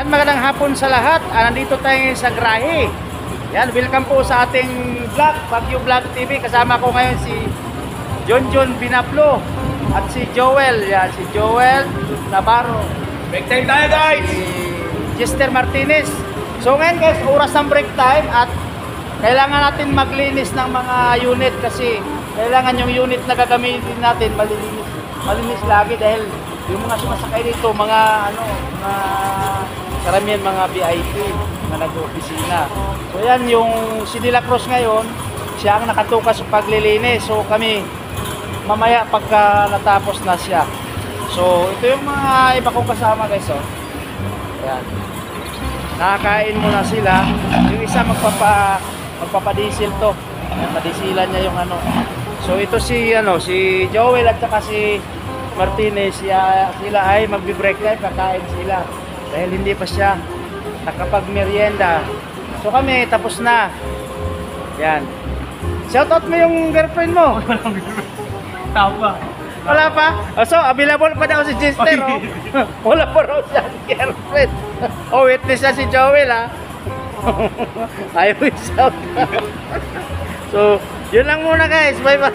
Yan, magandang hapon sa lahat. Nandito tayo ngayon sa Grahe. Yan, welcome po sa ating vlog, Baguio Vlog TV. Kasama ko ngayon si John Binaplo at si Joel. Yan, si Joel Navarro. Break time tayo, guys! Si Jester Martinez. So ngayon guys, oras ng break time at kailangan natin maglinis ng mga unit kasi kailangan yung unit na gagamitin natin malinis lagi dahil yung mga sumasakay dito, mga karamihan mga VIP na nag-opisina. So yan, yung si De La Cruz ngayon, siya ang nakatukas sa paglilinis. So kami, mamaya pagka natapos na siya. So ito yung mga iba kong kasama guys. Oh. Ayan. Nakakain muna sila. Yung isa magpapadiesel to. Padisilan niya yung ano. So ito si Joel at saka si Martinez, sila ay magbi-break time, kakain sila dahil hindi pa siya nakapag-merienda. So kami tapos na. Yan. Shoutout mo yung girlfriend mo. Tama. Wala pa? So available pa daw si Jester. Oh. Wala pa raw siya girlfriend. Oh, witness na si Joel ha. Ayaw i-shout. So yun lang muna guys. Bye bye.